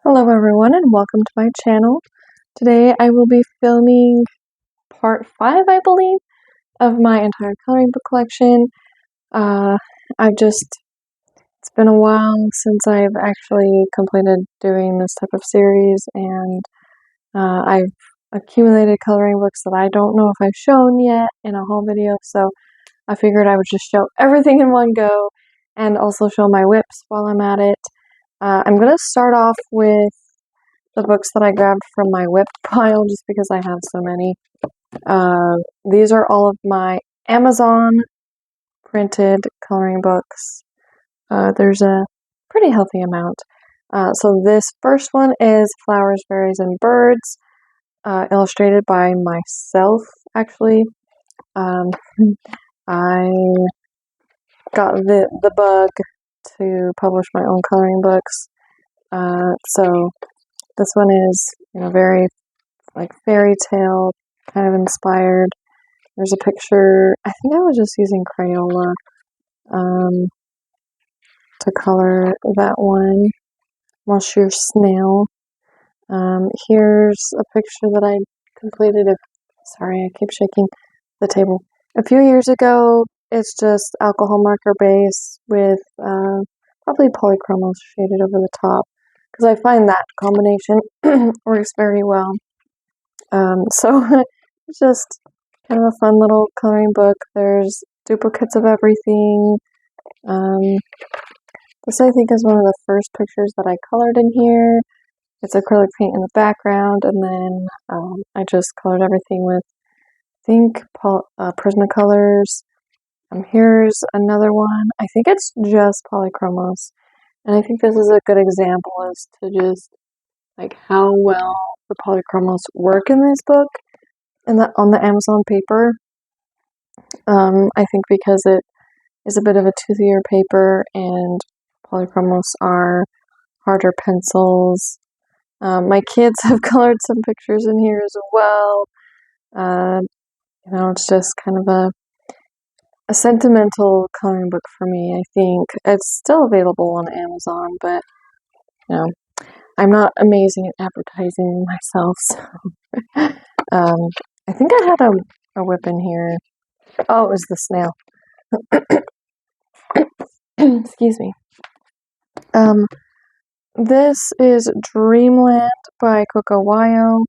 Hello everyone and welcome to my channel. Today I will be filming part 5, I believe, of my entire coloring book collection. It's been a while since I've actually completed doing this type of series, and I've accumulated coloring books that I don't know if I've shown yet in a haul video, so I figured I would just show everything in one go and also show my whips while I'm at it. I'm going to start off with the books that I grabbed from my whip pile just because I have so many. These are all of my Amazon printed coloring books. There's a pretty healthy amount. So this first one is Flowers, Berries, and Birds, illustrated by myself, actually. I got the bug to publish my own coloring books. So this one is, very like fairy tale kind of inspired. There's a picture. I think I was just using Crayola to color that one. Monsieur Snail. Here's a picture that I completed. Sorry, I keep shaking the table. A few years ago. It's just alcohol marker base with probably polychromos shaded over the top, because I find that combination works very well. So it's just kind of a fun little coloring book. There's duplicates of everything. This I think is one of the first pictures that I colored in here. It's acrylic paint in the background, and then I just colored everything with, I think, Prismacolors. Here's another one. I think it's just polychromos, and I think this is a good example as to just like how well the polychromos work in this book and on the Amazon paper. I think because it is a bit of a toothier paper and polychromos are harder pencils. My kids have colored some pictures in here as well. It's just kind of a sentimental coloring book for me, I think. It's still available on Amazon, but, I'm not amazing at advertising myself, so. I think I had a whip in here. Oh, it was the snail. Excuse me. This is Dreamland by Coco Wyo.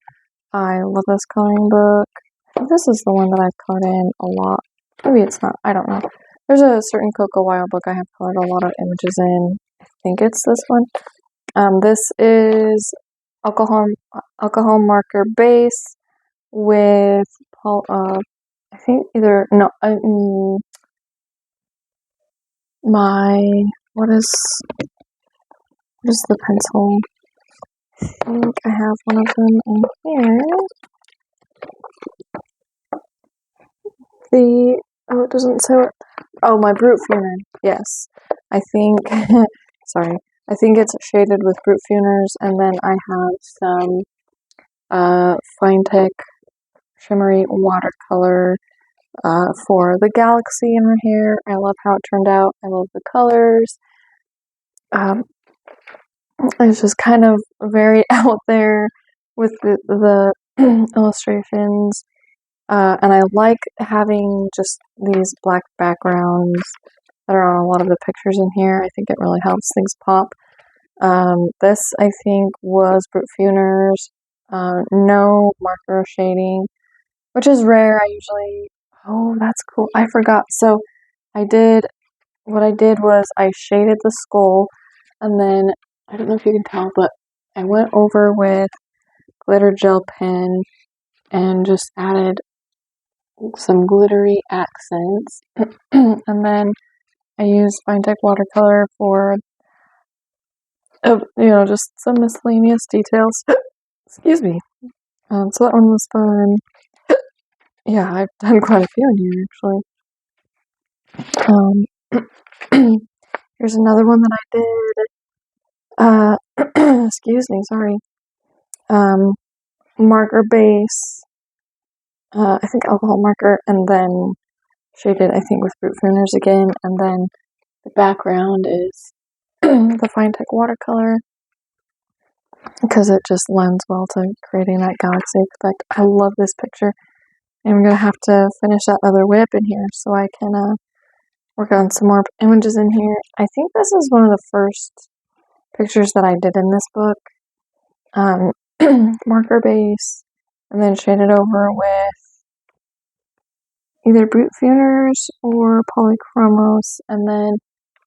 I love this coloring book. I think this is the one that I've colored in a lot. Maybe it's not. I don't know. There's a certain Coco Wyo book I have colored a lot of images in. I think it's this one. This is alcohol marker base with I think either no. What is the pencil? I think I have one of them in here. It doesn't say what. Oh, my Brute Funer. Yes. I think, sorry. I think it's shaded with Brute Funers, and then I have some Finetec shimmery watercolor for the galaxy in her hair. I love how it turned out. I love the colors. It's just kind of very out there with the illustrations. And I like having just these black backgrounds that are on a lot of the pictures in here. I think it really helps things pop. This, I think, was Brute Funers. No marker shading, which is rare. Oh, that's cool. I forgot. So what I did was I shaded the skull, and then, I don't know if you can tell, but I went over with glitter gel pen and just added some glittery accents. And then I used Finetec watercolor for, just some miscellaneous details. Excuse me. So that one was fun. Yeah, I've done quite a few in here, actually. Here's another one that I did. Excuse me, sorry. Marker base. I think alcohol marker, and then shaded, I think, with Brute Funers again, and then the background is the Finetec watercolor. because it just lends well to creating that galaxy effect. I love this picture. And I'm going to have to finish that other whip in here so I can work on some more images in here. I think this is one of the first pictures that I did in this book. Marker base, and then shaded over with either Brute Funers or Polychromos, and then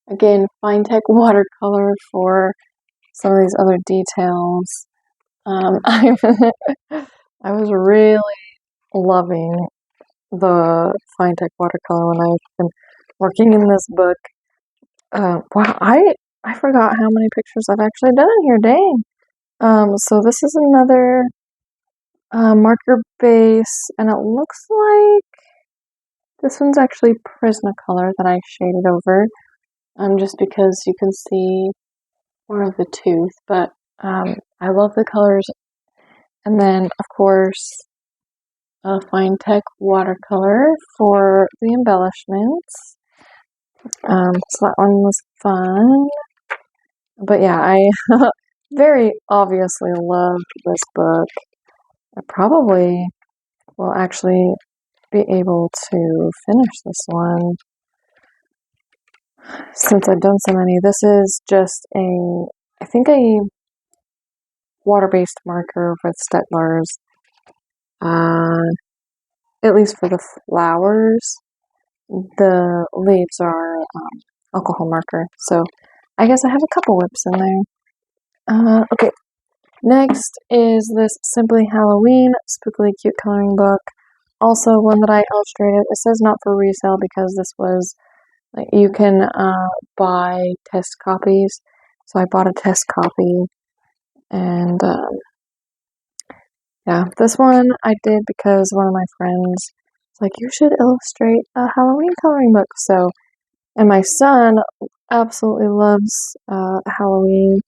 again Finetec watercolor for some of these other details. I was really loving the Finetec watercolor when I've been working in this book. Wow, I forgot how many pictures I've actually done in here. Dang. So this is another marker base, and it looks like this one's actually Prismacolor that I shaded over, just because you can see more of the tooth, but I love the colors. And then, of course, a Finetec watercolor for the embellishments. So that one was fun. But yeah, I very obviously love this book. I probably will actually be able to finish this one since I've done so many. This is just I think a water-based marker with Staedtler's, at least for the flowers. The leaves are alcohol marker, so I guess I have a couple whips in there. Okay, next is this Simply Halloween Spookily Cute coloring book. Also one that I illustrated. It says not for resale because this was, like, you can buy test copies. So I bought a test copy, and yeah, this one I did because one of my friends was like, you should illustrate a Halloween coloring book. So, and my son absolutely loves Halloween.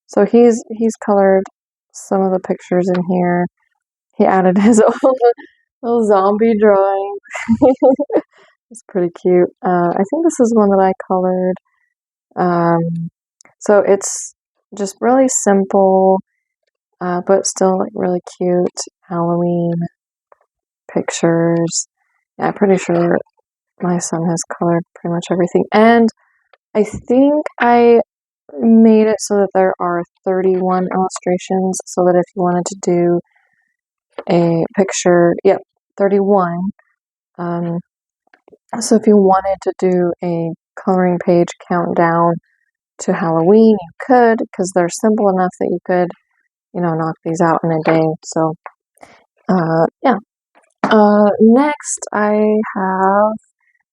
So he's colored some of the pictures in here. He added his own little zombie drawing. It's pretty cute. I think this is one that I colored. So it's just really simple, but still like really cute Halloween pictures. Yeah, I'm pretty sure my son has colored pretty much everything. And I think I made it so that there are 31 illustrations, so that if you wanted to do a picture, yep, 31. So if you wanted to do a coloring page countdown to Halloween, you could, because they're simple enough that you could, knock these out in a day. So, yeah. Next, I have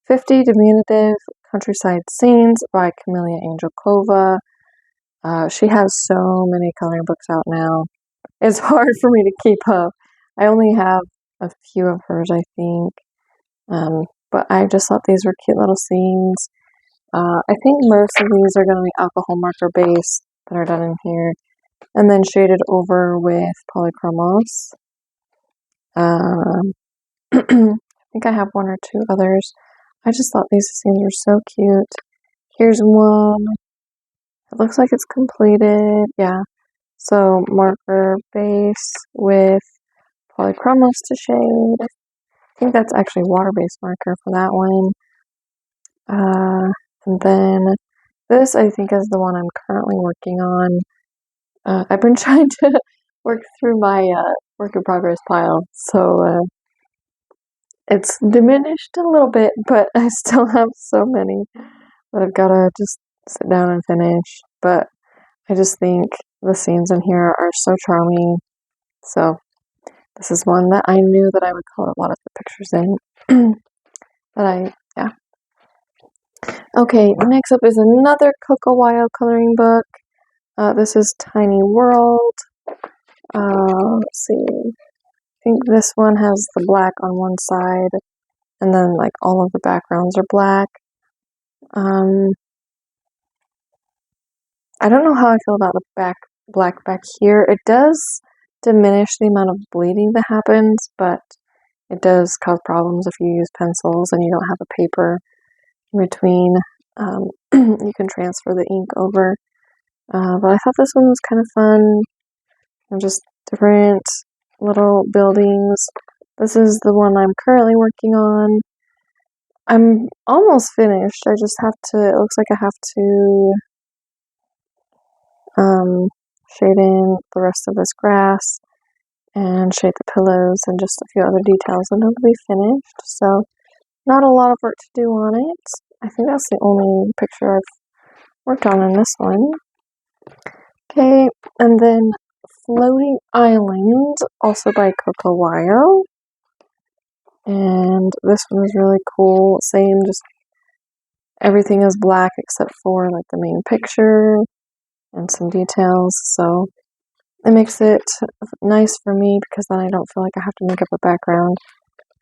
50 Diminutive Countryside Scenes by Camellia Angelkova. She has so many coloring books out now. It's hard for me to keep up. I only have a few of hers, I think. But I just thought these were cute little scenes. I think most of these are going to be alcohol marker base that are done in here, and then shaded over with Polychromos. I think I have one or two others. I just thought these scenes were so cute. Here's one. It looks like it's completed. Yeah. So marker base with Polychromos to shade. I think that's actually water-based marker for that one. And then this, I think, is the one I'm currently working on. I've been trying to work through my work in progress pile, so it's diminished a little bit, but I still have so many that I've got to just sit down and finish. But I just think the scenes in here are so charming. So this is one that I knew that I would color a lot of the pictures in. Yeah. Okay, next up is another Coco Wyo coloring book. This is Tiny World. Let's see. I think this one has the black on one side, and then like all of the backgrounds are black. I don't know how I feel about the black back here. It does diminish the amount of bleeding that happens, but it does cause problems if you use pencils and you don't have a paper in between. You can transfer the ink over. But I thought this one was kind of fun. and just different little buildings. This is the one I'm currently working on. I'm almost finished. I just have to, it looks like I have to shade in the rest of this grass and shade the pillows and just a few other details, and it'll be finished. So not a lot of work to do on it. I think that's the only picture I've worked on in this one. Okay, and then Floating Island, also by Coco Wyo. And this one is really cool. Same, just everything is black except for like the main picture and some details. So it makes it nice for me because then I don't feel like I have to make up a background.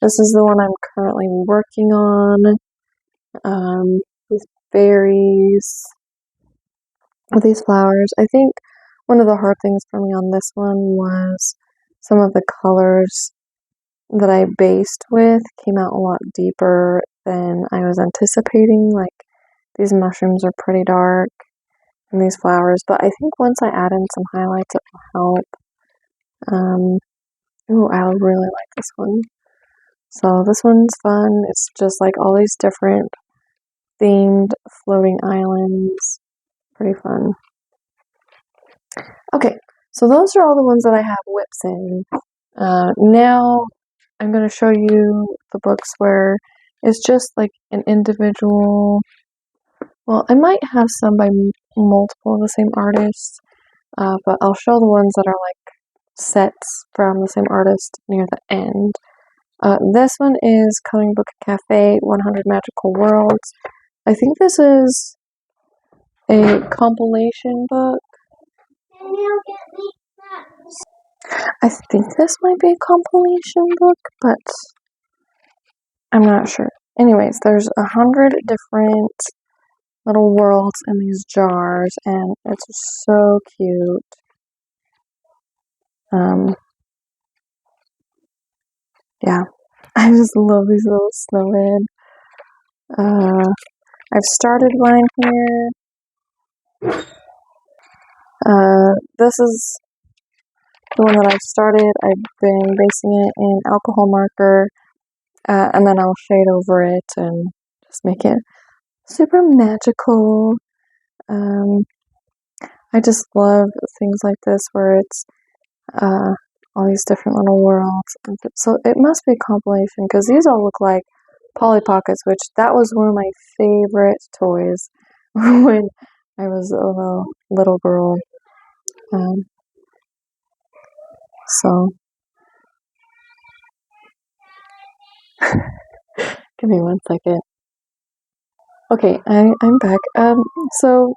This is the one I'm currently working on. These berries, these flowers. I think one of the hard things for me on this one was some of the colors that I based with came out a lot deeper than I was anticipating. Like these mushrooms are pretty dark and these flowers, but I think once I add in some highlights it will help. Ooh, I really like this one. So this one's fun. It's just like all these different themed floating islands. Pretty fun. Okay, so those are all the ones that I have whips in. Now I'm going to show you the books where it's just like an individual. Well, I might have some by multiple of the same artist, but I'll show the ones that are like sets from the same artist near the end. This one is Coloring Book Cafe 100 Magical Worlds. I think this is a compilation book. I think this might be a compilation book, but I'm not sure. Anyways, there's 100 different little worlds in these jars, and it's so cute. Yeah, I just love these little snowmen. I've started one here. This is the one that I've started. I've been basing it in alcohol marker, and then I'll shade over it and just make it super magical. I just love things like this where it's all these different little worlds. So it must be a compilation because these all look like Polly Pockets, which that was one of my favorite toys when I was a little girl. So give me one second. Okay, I'm back. So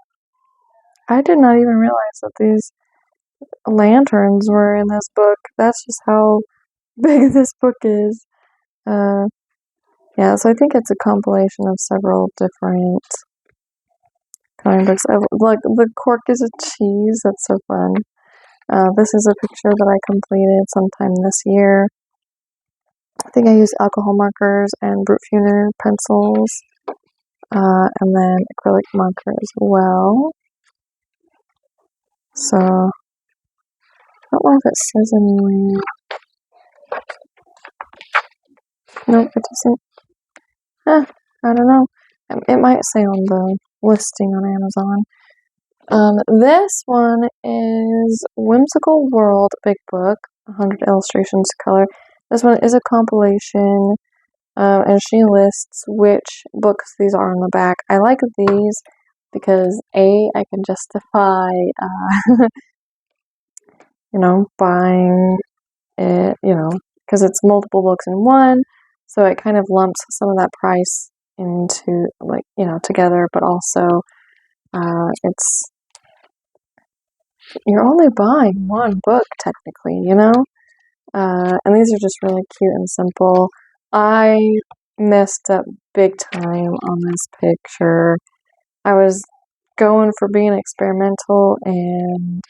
I did not even realize that these lanterns were in this book. That's just how big this book is. Yeah, so I think it's a compilation of several different coloring books. Like the cork is a cheese. That's so fun. This is a picture that I completed sometime this year. I think I used alcohol markers and Brute Funer pencils, and then acrylic marker as well. So I don't know if it says anywhere. Nope, it doesn't. I don't know. It might say on the listing on Amazon. This one is Whimsical World Big Book, 100 illustrations to color. This one is a compilation, and she lists which books these are on the back. I like these because I can justify, buying it, because it's multiple books in one, so it kind of lumps some of that price into, together, but also, you're only buying one book, technically, and these are just really cute and simple. I messed up big time on this picture. I was going for being experimental, and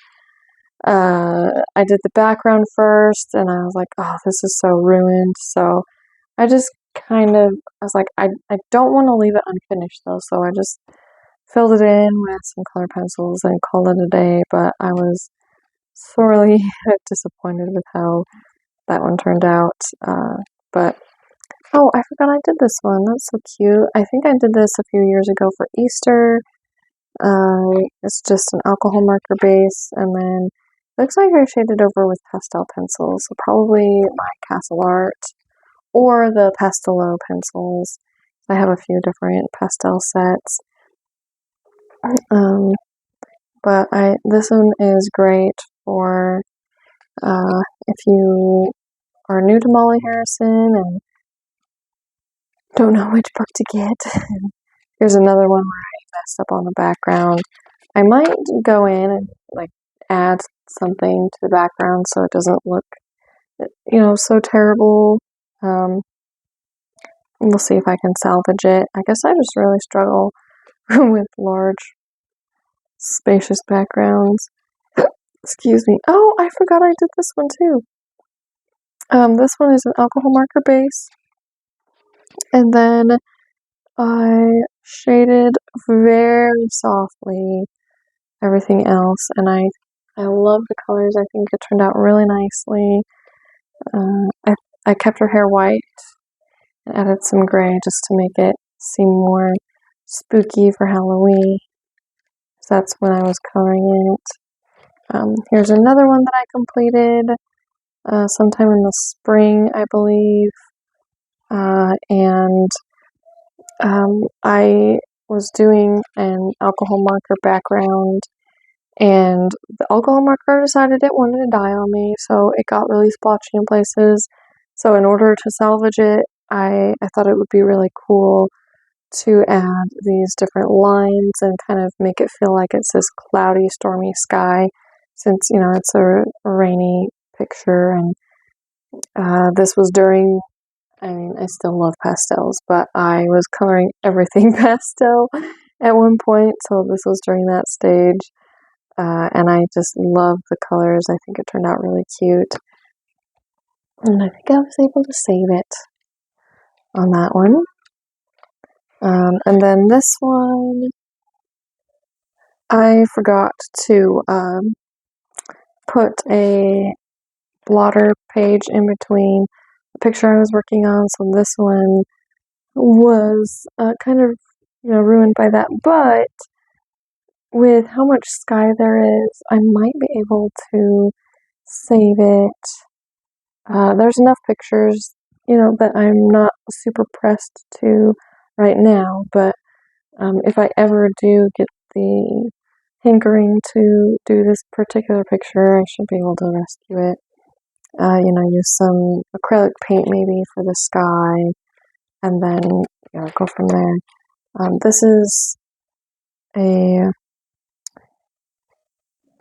I did the background first, and I was like, oh, this is so ruined. So I just I was like, I don't want to leave it unfinished though, so I just filled it in with some color pencils and called it a day. But I was sorely disappointed with how that one turned out. But oh, I forgot I did this one. That's so cute. I think I did this a few years ago for Easter. It's just an alcohol marker base, and then it looks like I shaded over with pastel pencils, so probably my Castle Art or the Pastelo pencils. I have a few different pastel sets. But this one is great for if you are new to Molly Harrison and don't know which book to get. Here's another one where I messed up on the background. I might go in and like add something to the background so it doesn't look, so terrible. We'll see if I can salvage it. I guess I just really struggle with large, spacious backgrounds. Excuse me. Oh, I forgot I did this one too. This one is an alcohol marker base, and then I shaded very softly everything else, and I love the colors. I think it turned out really nicely. I kept her hair white and added some gray just to make it seem more spooky for Halloween. So that's when I was coloring it. Here's another one that I completed sometime in the spring, I believe. And I was doing an alcohol marker background, and the alcohol marker decided it wanted to die on me, so it got really splotchy in places. So in order to salvage it, I thought it would be really cool to add these different lines and kind of make it feel like it's this cloudy, stormy sky, since, it's a rainy picture. And this was during, I still love pastels, but I was coloring everything pastel at one point, so this was during that stage. And I just love the colors. I think it turned out really cute. And I think I was able to save it on that one. And then this one, I forgot to put a blotter page in between the picture I was working on, so this one was kind of ruined by that. But with how much sky there is, I might be able to save it. There's enough pictures, that I'm not super pressed to right now, but if I ever do get the hankering to do this particular picture, I should be able to rescue it. Use some acrylic paint maybe for the sky, and then go from there. This is a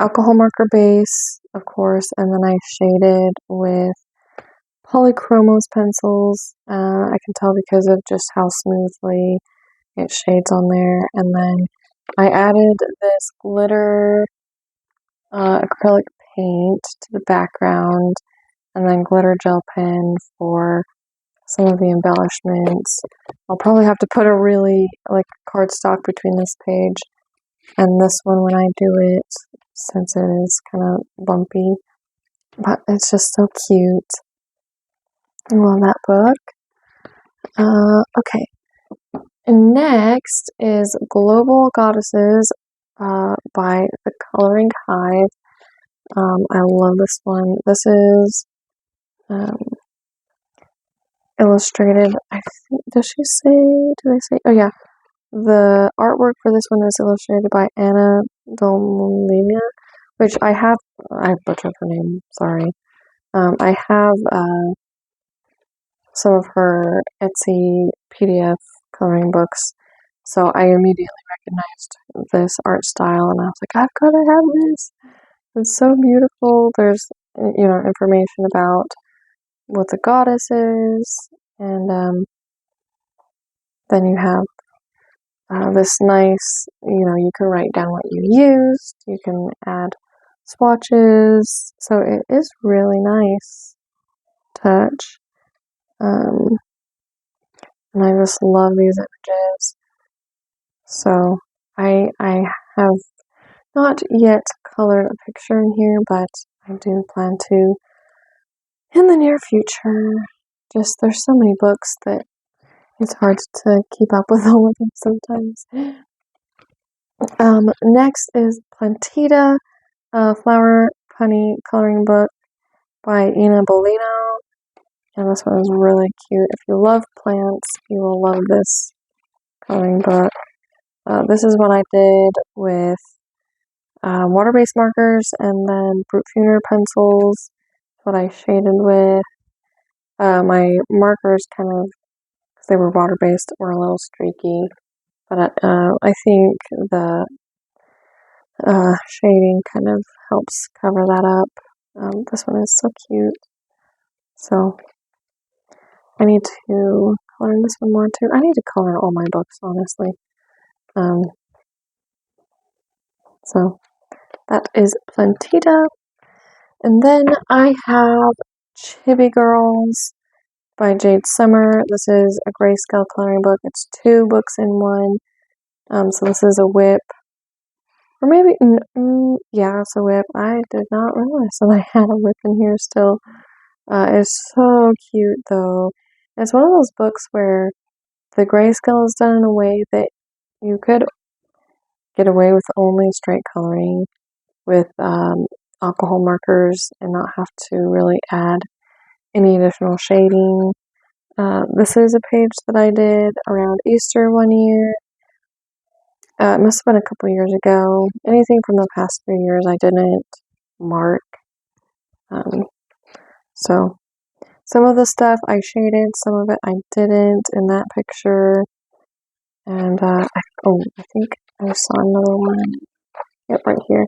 alcohol marker base, of course, and then I shaded with Polychromos pencils. I can tell because of just how smoothly it shades on there. And then I added this glitter acrylic paint to the background, and then glitter gel pen for some of the embellishments. I'll probably have to put a really cardstock between this page and this one when I do it, since it is kind of bumpy. But it's just so cute. I love that book. Okay. And next is Global Goddesses by The Coloring Hive. I love this one. This is illustrated. I think, do they say? Oh yeah. The artwork for this one is illustrated by Anna Dolina, which I butchered her name, sorry. I have some of her Etsy PDF coloring books, so I immediately recognized this art style, and I was like, I've got to have this. It's so beautiful. There's, information about what the goddess is, and then you have this nice, you can write down what you used, you can add swatches, so it is really nice touch. And I just love these images. So I have not yet colored a picture in here, but I do plan to in the near future. Just there's so many books that it's hard to keep up with all of them sometimes. Next is Plantita, a flower honey coloring book by Ina Bolino. And this one is really cute. If you love plants, you will love this coloring book. This is what I did with water-based markers and then Brute Funer pencils. What I shaded with. My markers kind of, because they were water-based, were a little streaky. But I think the shading kind of helps cover that up. This one is so cute. So I need to color in this one more too. I need to color in all my books, honestly. So that is Plantita. And then I have Chibi Girls by Jade Summer. This is a grayscale coloring book. It's 2 books in one. So this is a whip. Or maybe, yeah, it's a whip. I did not realize that I had a whip in here still. It's so cute though. It's one of those books where the grayscale is done in a way that you could get away with only straight coloring with alcohol markers and not have to really add any additional shading. This is a page that I did around Easter one year. It must have been a couple years ago. Anything from the past 3 years I didn't mark. So some of the stuff I shaded, some of it I didn't in that picture. And I think I saw another one. Yep, right here.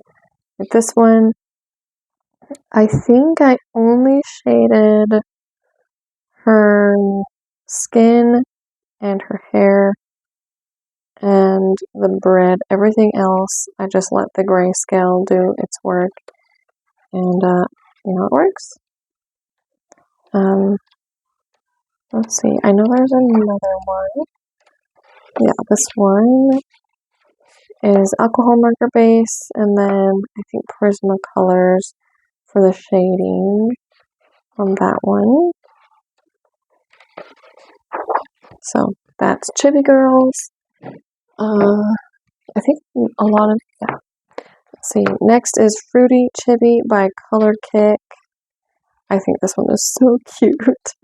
With this one, I think I only shaded her skin and her hair and the bread. Everything else, I just let the grayscale do its work. And, it works. Let's see. I know there's another one. Yeah, this one is alcohol marker base, and then I think Prismacolors for the shading on that one. So that's Chibi Girls. I think a lot of, yeah. Let's see. Next is Fruity Chibi by Color Kick. I think this one is so cute.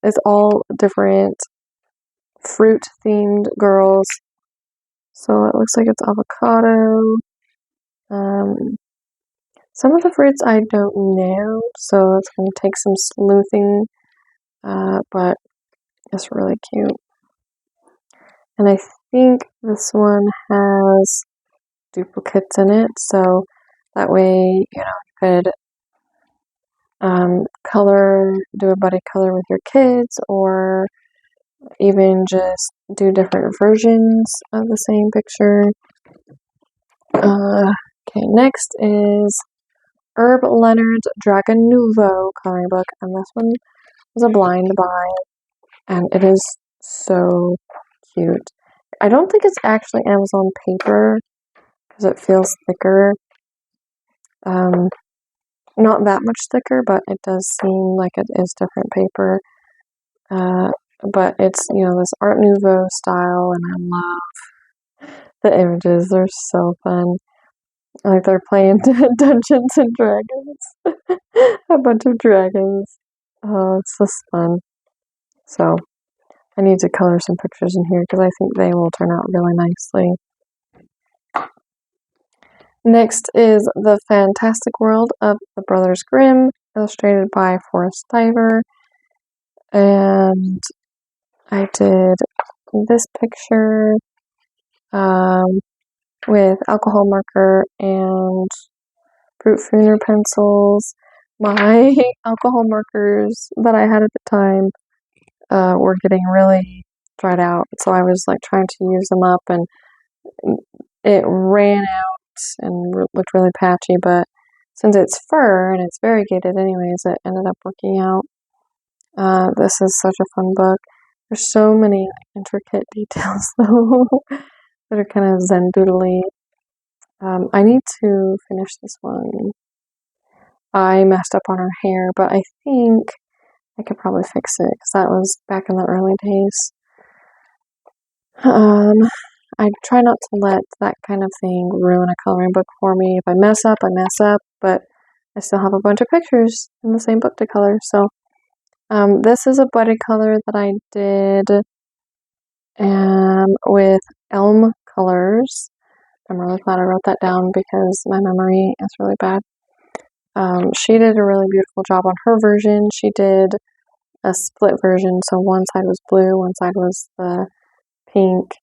It's all different fruit themed girls. So it looks like it's avocado. Some of the fruits I don't know, so it's going to take some sleuthing, but it's really cute. And I think this one has duplicates in it, so that way, you could do a buddy color with your kids, or even just do different versions of the same picture. Okay, next is Herb Leonard's Dragon Nouveau coloring book, and this one was a blind buy, and it is so cute. I don't think it's actually Amazon paper, because it feels thicker. Not that much thicker, but it does seem like it is different paper. But it's, this Art Nouveau style, and I love the images. They're so fun. Like they're playing Dungeons and Dragons. A bunch of dragons. Oh, it's just fun. So, I need to color some pictures in here because I think they will turn out really nicely. Next is The Fantastic World of the Brothers Grimm, illustrated by Forrest Diver. And I did this picture with alcohol marker and Brute Funer pencils. My alcohol markers that I had at the time were getting really dried out, so I was like trying to use them up, and it ran out and looked really patchy, but since it's fur and it's variegated anyways, it ended up working out. This is such a fun book. There's so many intricate details though that are kind of zen doodly. I need to finish this one. I messed up on her hair, but I think I could probably fix it because that was back in the early days. I try not to let that kind of thing ruin a coloring book for me. If I mess up, I mess up, but I still have a bunch of pictures in the same book to color. So, this is a buddy color that I did with Elm Colors. I'm really glad I wrote that down because my memory is really bad. She did a really beautiful job on her version. She did a split version, so one side was blue, one side was the pink.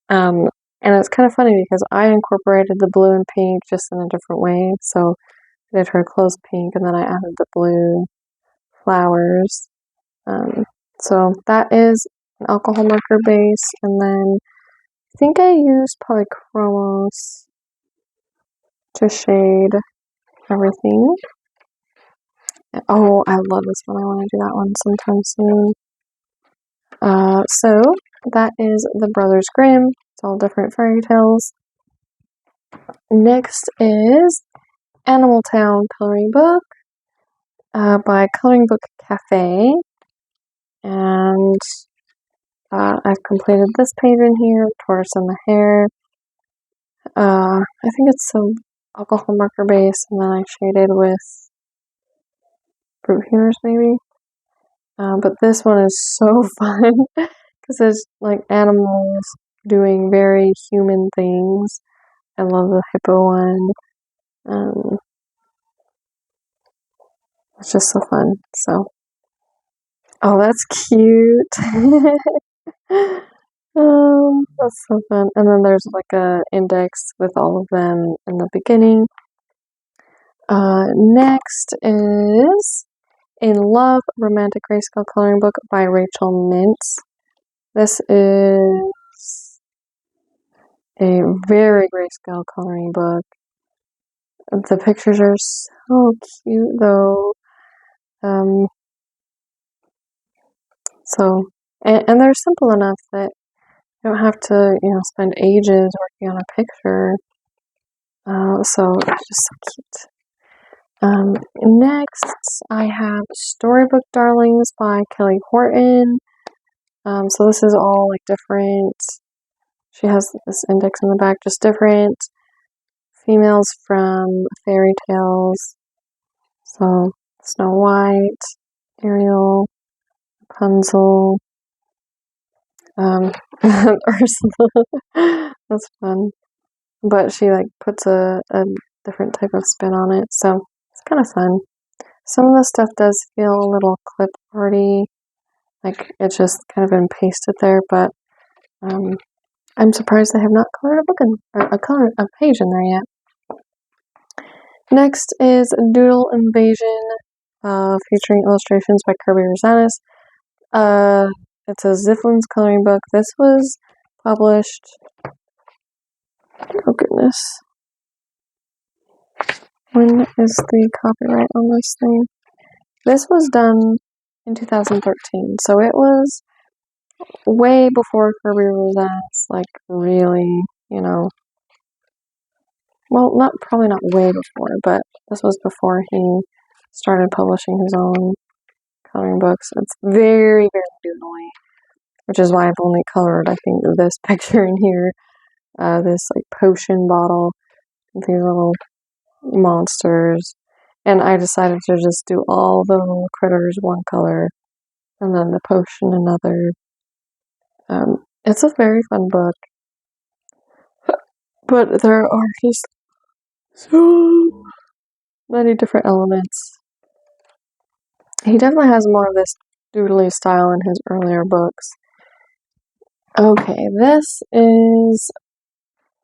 And it's kind of funny because I incorporated the blue and pink just in a different way. So I did her clothes pink and then I added the blue flowers. So that is an alcohol marker base, and then I think I used polychromos to shade everything. Oh, I love this one. I want to do that one sometime soon. So that is the Brothers Grimm. It's all different fairy tales. Next is Animal Town coloring book by Coloring Book Cafe, and I've completed this page in here, Tortoise and the Hare. I think it's some alcohol marker base, and then I shaded with fruit hewners maybe. But this one is so fun because it's like animals doing very human things. I love the hippo one. It's just so fun. So, oh, that's cute. That's so fun. And then there's like a index with all of them in the beginning. Next is In Love, Romantic Grayscale Coloring Book by Rachel Mintz. This is a very grayscale coloring book. The pictures are so cute though. And they're simple enough that you don't have to, spend ages working on a picture. So it's just so cute. Next, I have Storybook Darlings by Kelly Horton. So this is all like different. She has this index in the back, just different females from fairy tales. So Snow White, Ariel, Rapunzel, Ursula. That's fun. But she like puts a different type of spin on it, so it's kind of fun. Some of the stuff does feel a little clip arty, like it's just kind of been pasted there, but I'm surprised they have not colored a page in there yet. Next is Doodle Invasion, featuring illustrations by Kirby Rosanis. It's a Ziflin's coloring book. This was published. Oh goodness. When is the copyright on this thing? This was done in 2013, so it was way before Kirby Rosanis, like really, well, probably not way before, but this was before he started publishing his own coloring books. It's very, very doodly, which is why I've only colored, I think, this picture in here, this like potion bottle with these little monsters, and I decided to just do all the little critters one color, and then the potion another. It's a very fun book, but there are just so many different elements. He definitely has more of this doodly style in his earlier books. Okay, this is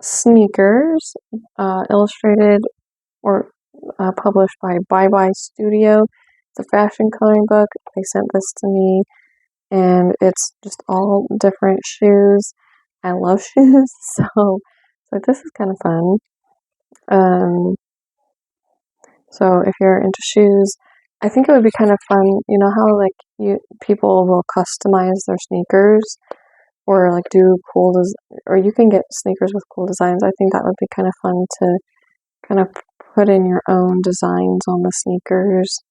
Sneakers, illustrated or published by Bye Bye Studio. It's a fashion coloring book. They sent this to me, and it's just all different shoes. I love shoes, so this is kind of fun. So if you're into shoes, I think it would be kind of fun. You know how like people will customize their sneakers. or like do cool or you can get sneakers with cool designs. I think that would be kind of fun to kind of put in your own designs on the sneakers.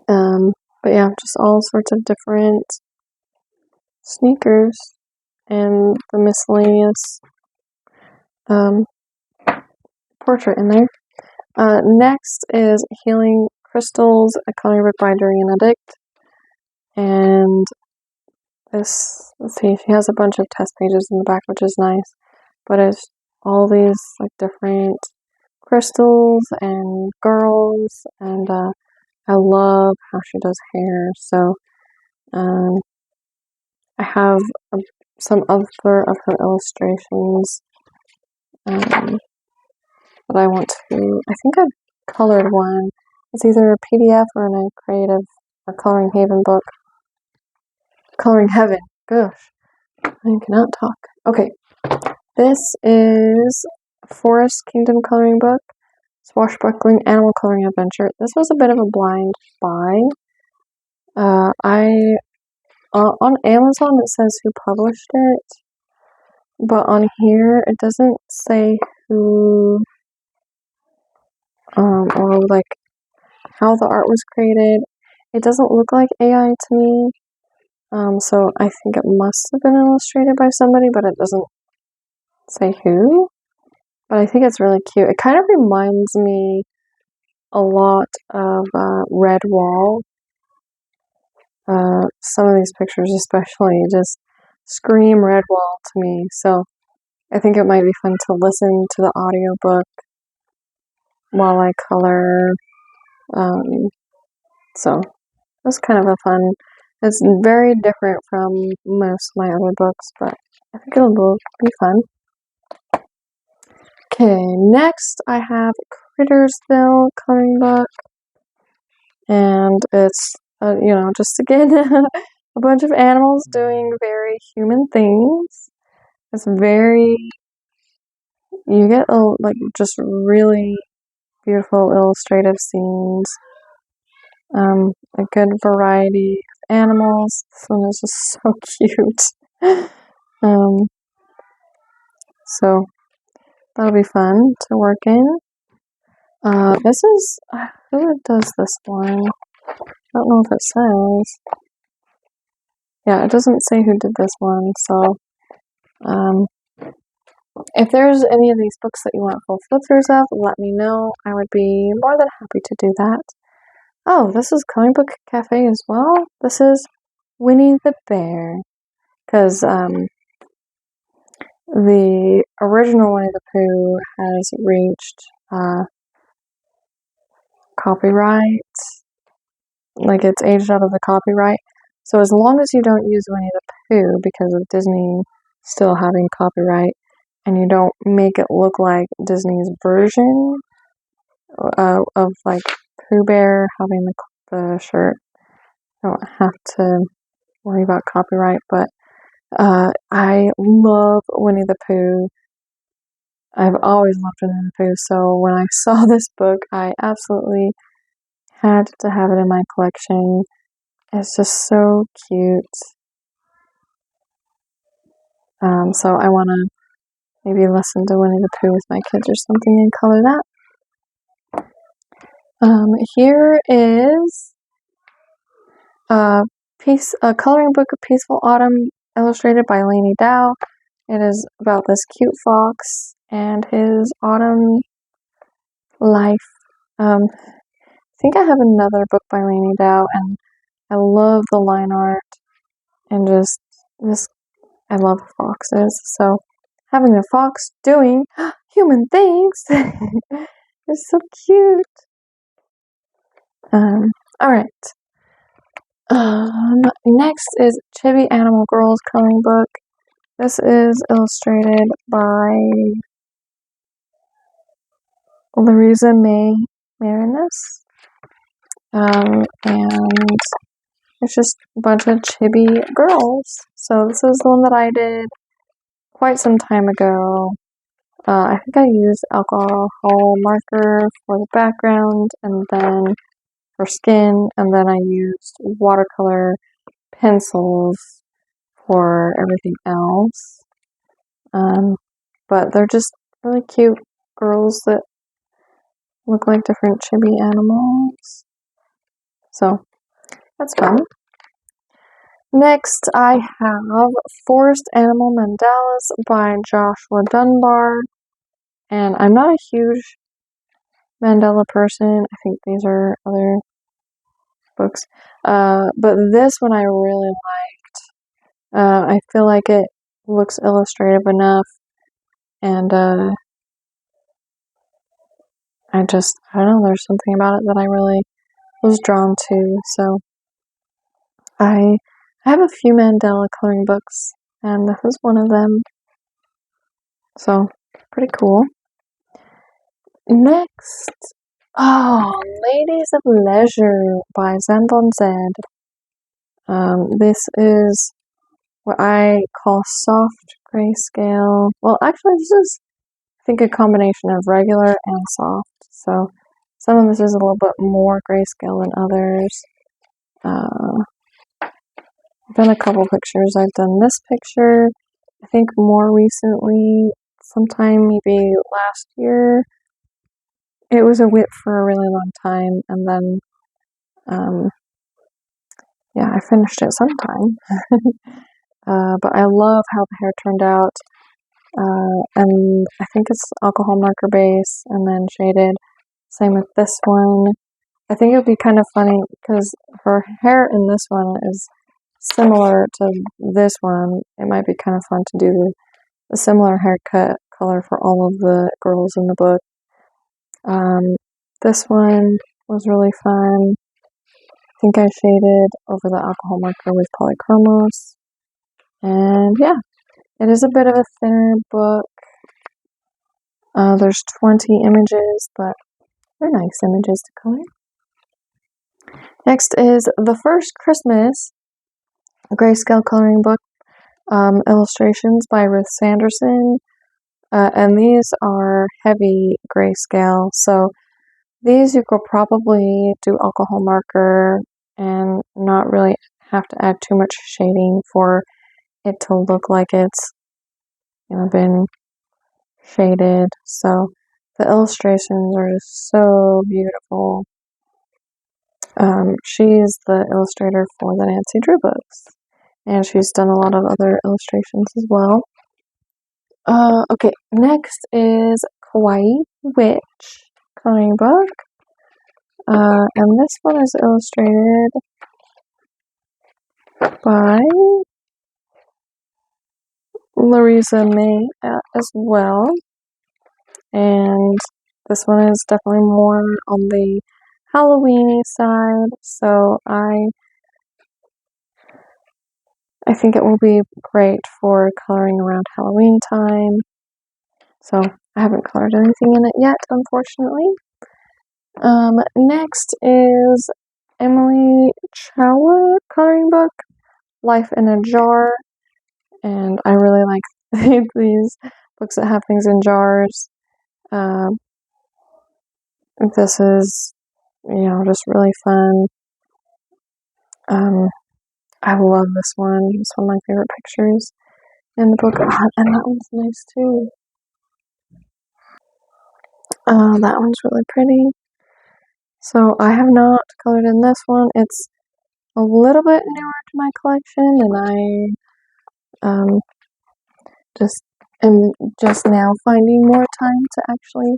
But yeah, just all sorts of different sneakers and the miscellaneous portrait in there. Next is Healing Crystals, a coloring book by Doriana Dick. And this, let's see, she has a bunch of test pages in the back, which is nice. But it's all these like different crystals and girls, and I love how she does hair. So I have some other of her illustrations that I want to. I think I've colored one. It's either a PDF or in a creative or Coloring Haven book. Coloring Heaven. Gosh, I cannot talk. Okay, this is Forest Kingdom coloring book. Swashbuckling Animal Coloring Adventure. This was a bit of a blind buy. On Amazon it says who published it, but on here it doesn't say who, or like how the art was created. It doesn't look like AI to me, so I think it must have been illustrated by somebody, but it doesn't say who. But I think it's really cute. It kind of reminds me a lot of Redwall. Some of these pictures especially just scream Redwall to me, so I think it might be fun to listen to the audiobook while I color. So that's kind of a fun. It's very different from most of my other books, but I think it'll be fun. Okay, next I have Crittersville coloring book, and it's just again a bunch of animals doing very human things. It's very, you get like just really beautiful illustrative scenes. A good variety of animals. This one is just so cute. So that'll be fun to work in. This is, who does this one? I don't know if it says. Yeah, it doesn't say who did this one, so if there's any of these books that you want full flip-throughs of, let me know. I would be more than happy to do that. Oh, this is Coloring Book Cafe as well. This is Winnie the Bear, because the original Winnie the Pooh has reached copyright, like it's aged out of the copyright. So as long as you don't use Winnie the Pooh because of Disney still having copyright, and you don't make it look like Disney's version of like Pooh Bear having the shirt, you don't have to worry about copyright. But I love Winnie the Pooh. I've always loved Winnie the Pooh, so when I saw this book, I absolutely had to have it in my collection. It's just so cute. So I want to maybe listen to Winnie the Pooh with my kids or something and color that. Here is a coloring book of Peaceful Autumn, illustrated by Lainey Dow. It is about this cute fox and his autumn life. I think I have another book by Lainey Dow, and I love the line art and just this. I love foxes, so having a fox doing human things is so cute. Alright. Next is Chibi Animal Girls coloring book. This is illustrated by Louisa May Marinus. And it's just a bunch of chibi girls. So this is the one that I did quite some time ago. I think I used alcohol marker for the background, and then for skin, and then I used watercolor pencils for everything else. But they're just really cute girls that look like different chibi animals. So that's fun. Next, I have Forest Animal Mandalas by Joshua Dunbar. And I'm not a huge mandala person. I think these are other books. But this one I really liked. I feel like it looks illustrative enough. And I don't know, there's something about it that I really was drawn to. So I have a few mandala coloring books, and this is one of them. So, pretty cool. Next, Ladies of Leisure by Zandon Zed. This is what I call soft grayscale. Well, actually, this is, I think, a combination of regular and soft. So, some of this is a little bit more grayscale than others. I've done a couple pictures. I've done this picture, I think more recently, sometime maybe last year. It was a whip for a really long time, and then, yeah, I finished it sometime. But I love how the hair turned out, and I think it's alcohol marker base and then shaded. Same with this one. I think it would be kind of funny because her hair in this one is similar to this one. It might be kind of fun to do a similar haircut color for all of the girls in the book. This one was really fun. I think I shaded over the alcohol marker with polychromos. And yeah, it is a bit of a thinner book. There's 20 images, but they're nice images to color. Next is The First Christmas, a grayscale coloring book, illustrations by Ruth Sanderson. And these are heavy grayscale, so these you could probably do alcohol marker and not really have to add too much shading for it to look like it's, been shaded. So the illustrations are just so beautiful. She's the illustrator for the Nancy Drew books, and she's done a lot of other illustrations as well. Okay, next is Kawaii Witch coloring book. And this one is illustrated by Larissa May as well. And this one is definitely more on the Halloweeny side, so I think it will be great for coloring around Halloween time. So I haven't colored anything in it yet, unfortunately. Next is Emily Chowa coloring book, Life in a Jar, and I really like these books that have things in jars. This is, just really fun. I love this one. It's one of my favorite pictures in the book, and that one's nice too. That one's really pretty. So I have not colored in this one. It's a little bit newer to my collection, and I am just now finding more time to actually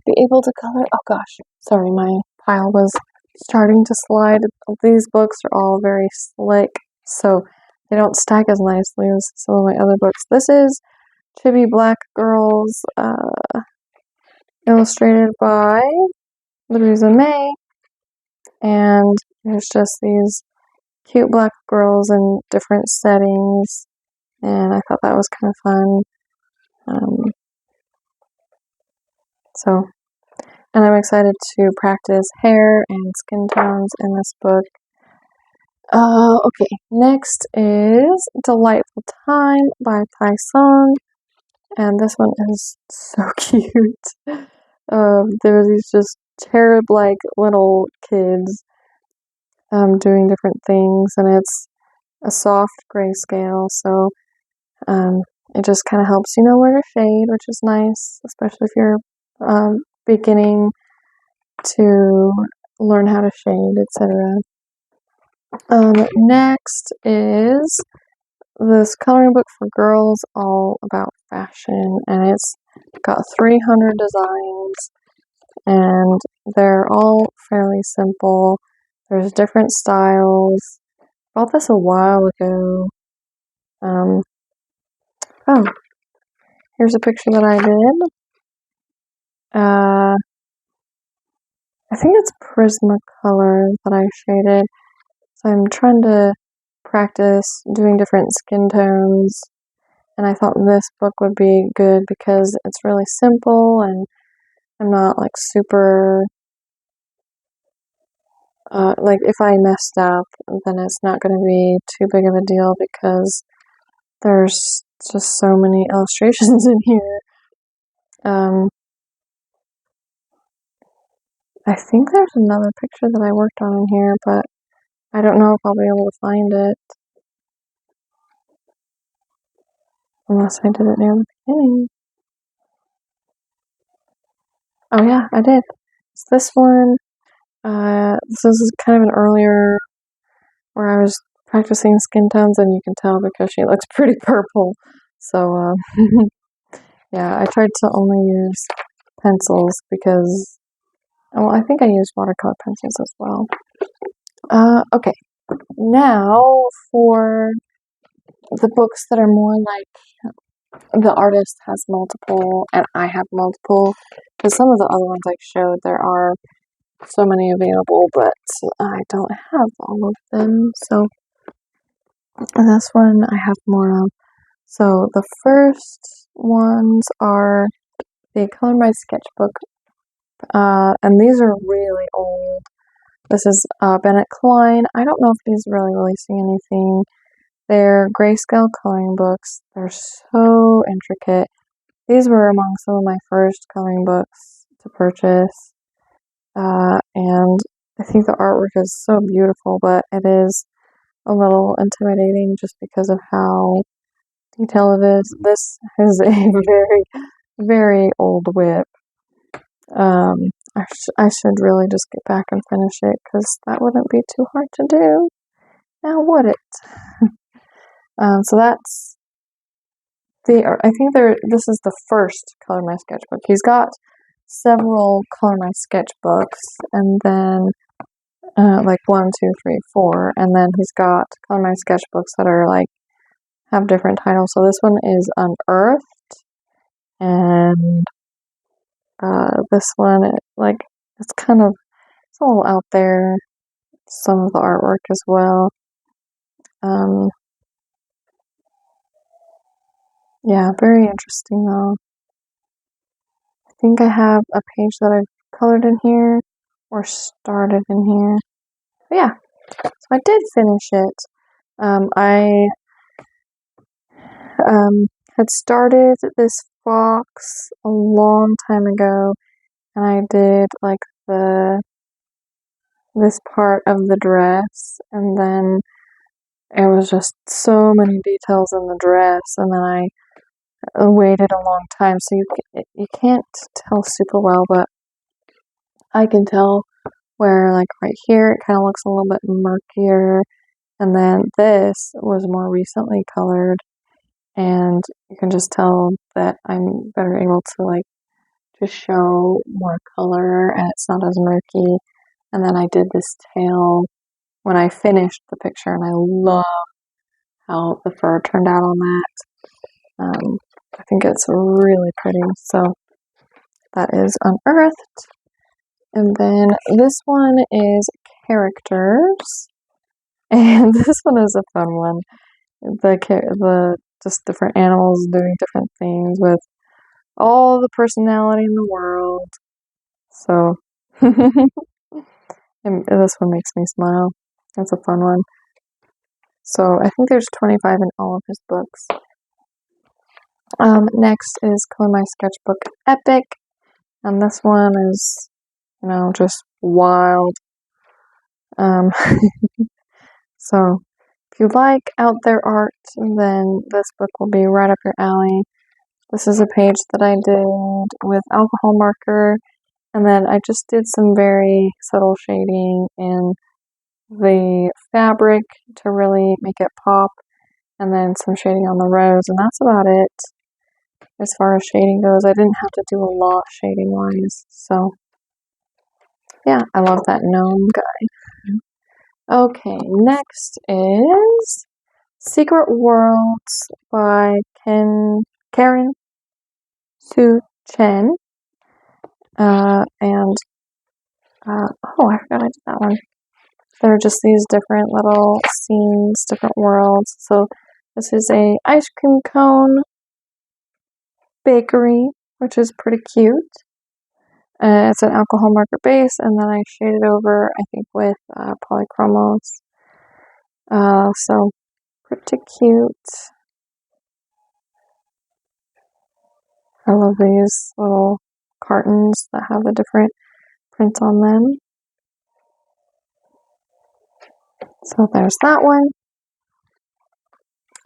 be able to color. Oh gosh, sorry, my pile was starting to slide. These books are all very slick, so they don't stack as nicely as some of my other books. This is Chibi Black Girls, illustrated by Louisa May, and there's just these cute black girls in different settings, and I thought that was kind of fun. And I'm excited to practice hair and skin tones in this book. Okay, next is Delightful Time by Tai Song, and this one is so cute. There are these just cherub-like little kids doing different things, and it's a soft grayscale, so it just kind of helps you know where to shade, which is nice, especially if you're beginning to learn how to shade, etc. Next is this coloring book for girls all about fashion, and it's got 300 designs, and they're all fairly simple. There's different styles. Bought this a while ago. Oh, here's a picture that I did. I think it's Prismacolor that I shaded. So I'm trying to practice doing different skin tones, and I thought this book would be good because it's really simple and I'm not like super, like if I messed up, then it's not going to be too big of a deal because there's just so many illustrations in here. I think there's another picture that I worked on in here, but I don't know if I'll be able to find it unless I did it near the beginning. Oh yeah, I did. It's this one. This is kind of an earlier where I was practicing skin tones, and you can tell because she looks pretty purple. So, yeah, I tried to only use pencils because, well, I think I used watercolor pencils as well. Okay, now for the books that are more like the artist has multiple and I have multiple, because some of the other ones I showed, there are so many available, but I don't have all of them. So this one I have more of. So the first ones are the Color My Sketchbook, and these are really old. This is Bennett Klein. I don't know if he's really releasing anything. They're grayscale coloring books. They're so intricate. These were among some of my first coloring books to purchase. And I think the artwork is so beautiful, but it is a little intimidating just because of how detailed it is. This is a very, very old whip. I should really just get back and finish it because that wouldn't be too hard to do. Now, would it? So that's I think this is the first Color My Sketchbook. He's got several Color My Sketchbooks, and then like 1, 2, 3, 4, and then he's got Color My Sketchbooks that are like have different titles. So this one is Unearthed, and this one like it's a little out there. Some of the artwork as well. Yeah, very interesting though. I think I have a page that I've colored in here or started in here. But yeah, so I did finish it. I had started this fox a long time ago, and I did like this part of the dress, and then it was just so many details in the dress, and then I waited a long time, so you can't tell super well, but I can tell where like right here it kind of looks a little bit murkier, and then this was more recently colored, and you can just tell that I'm better able to like just show more color and it's not as murky. And then I did this tail when I finished the picture, and I love how the fur turned out on that. I think it's really pretty. So that is Unearthed. And then this one is Characters. And this one is a fun one. The just different animals doing different things with all the personality in the world. So and this one makes me smile. It's a fun one. So I think there's 25 in all of his books. Next is Color My Sketchbook Epic, and this one is, just wild. So if you like out there art, then this book will be right up your alley. This is a page that I did with alcohol marker, and then I just did some very subtle shading in the fabric to really make it pop, and then some shading on the rose, and that's about it. As far as shading goes, I didn't have to do a lot shading wise, so yeah, I love that gnome guy. Okay, next is Secret Worlds by Karen Sue Chen. Oh, I forgot I did that one. There are just these different little scenes, different worlds. So this is a ice cream cone bakery, which is pretty cute. It's an alcohol marker base, and then I shaded over, I think, with polychromos. So pretty cute. I love these little cartons that have the different prints on them. So there's that one.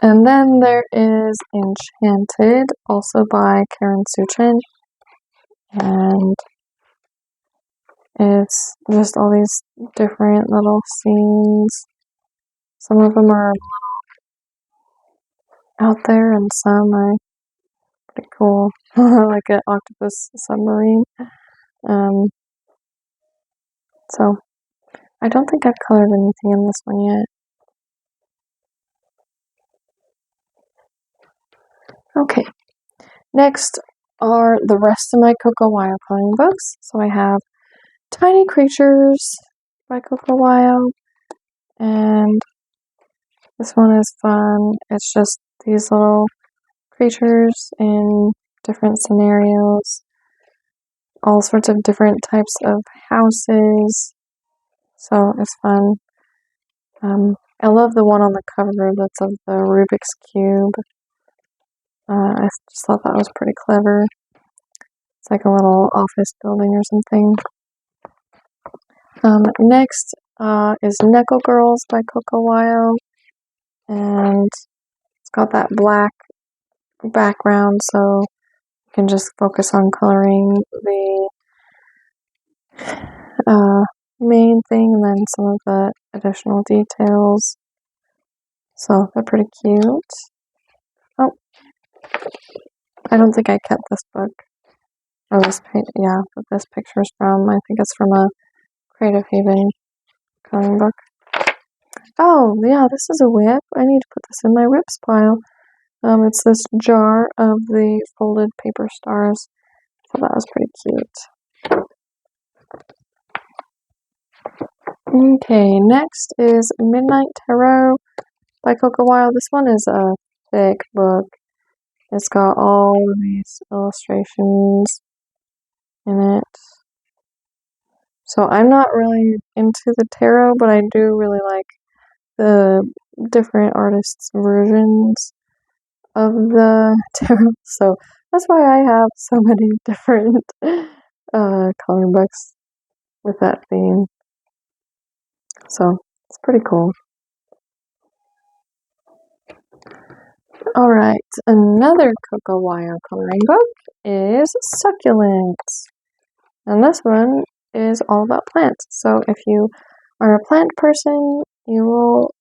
And then there is Enchanted, also by Karen Sue Chen. And it's just all these different little scenes. Some of them are out there and some are pretty cool. Like an octopus submarine. So I don't think I've colored anything in this one yet. Okay, next are the rest of my Coco Wyo coloring books. So I have Tiny Creatures by Coco Wyo, and this one is fun. It's just these little creatures in different scenarios, all sorts of different types of houses. So it's fun. I love the one on the cover that's of the Rubik's Cube. I just thought that was pretty clever. It's like a little office building or something. Next is Neko Girls by Coco Wyo, and it's got that black background, so you can just focus on coloring the main thing and then some of the additional details. So they're pretty cute. Oh, I don't think I kept this book. Or this page, yeah, that this picture is from. I think it's from a Creative Haven coloring book. Oh, yeah, this is a whip. I need to put this in my whips pile. It's this jar of the folded paper stars. So that was pretty cute. Okay, next is Midnight Tarot by Coco Wyo. This one is a thick book. It's got all of these illustrations in it. So I'm not really into the tarot, but I do really like the different artists' versions of the tarot. So that's why I have so many different coloring books with that theme. So it's pretty cool. Alright, another Coco Wyo coloring book is Succulents. And this one is all about plants. So if you are a plant person, you will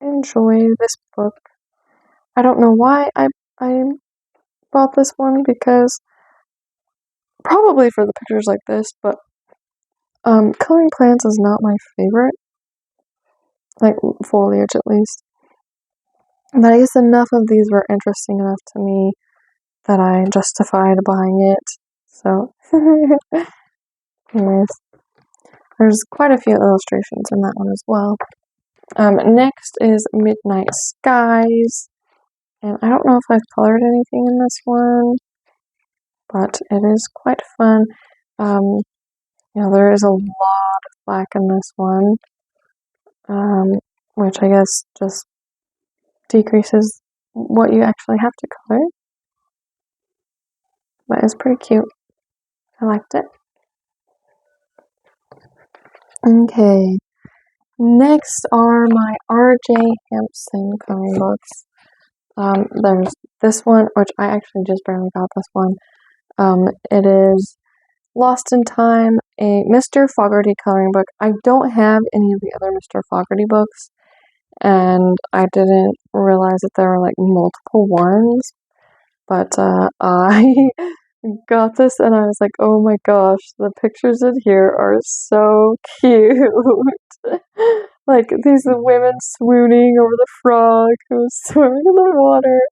enjoy this book. I don't know why I bought this one, because probably for the pictures like this, but coloring plants is not my favorite. Like foliage at least. But I guess enough of these were interesting enough to me that I justified buying it. So anyways, there's quite a few illustrations in that one as well. Next is Midnight Skies, and I don't know if I've colored anything in this one, but it is quite fun. There is a lot of black in this one, which I guess just decreases what you actually have to color, but it's pretty cute. I liked it. Okay, next are my R.J. Hampson coloring books. There's this one, which I actually just barely got this one. It is Lost in Time, a Mr. Fogarty coloring book. I don't have any of the other Mr. Fogarty books, and I didn't realize that there were like multiple ones, but I got this and I was like, oh my gosh, the pictures in here are so cute. Like these women swooning over the frog who's swimming in the water.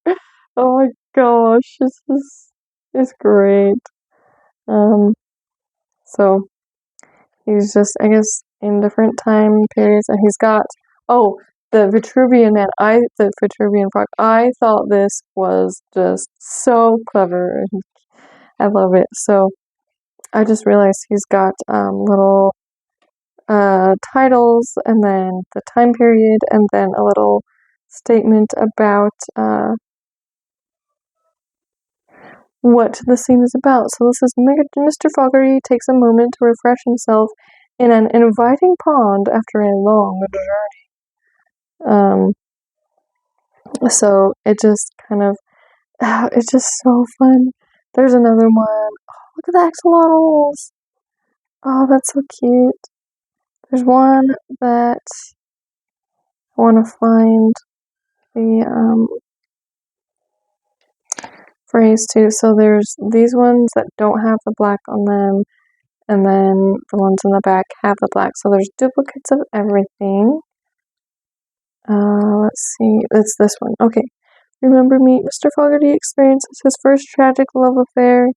Oh my gosh, it's great. So he's just, I guess, in different time periods, and he's got, oh, the Vitruvian Man, the Vitruvian Frog, I thought this was just so clever. I love it. So I just realized he's got little titles, and then the time period, and then a little statement about what the scene is about. So this is Mr. Fogarty takes a moment to refresh himself in an inviting pond after a long journey. So it just kind of, it's just so fun. There's another one. Oh, look at the axolotls. Oh, that's so cute. There's one that I want to find the phrase too. So there's these ones that don't have the black on them, and then the ones in the back have the black. So there's duplicates of everything. Let's see. It's this one. Okay. Remember me? Mr. Fogarty experiences his first tragic love affair.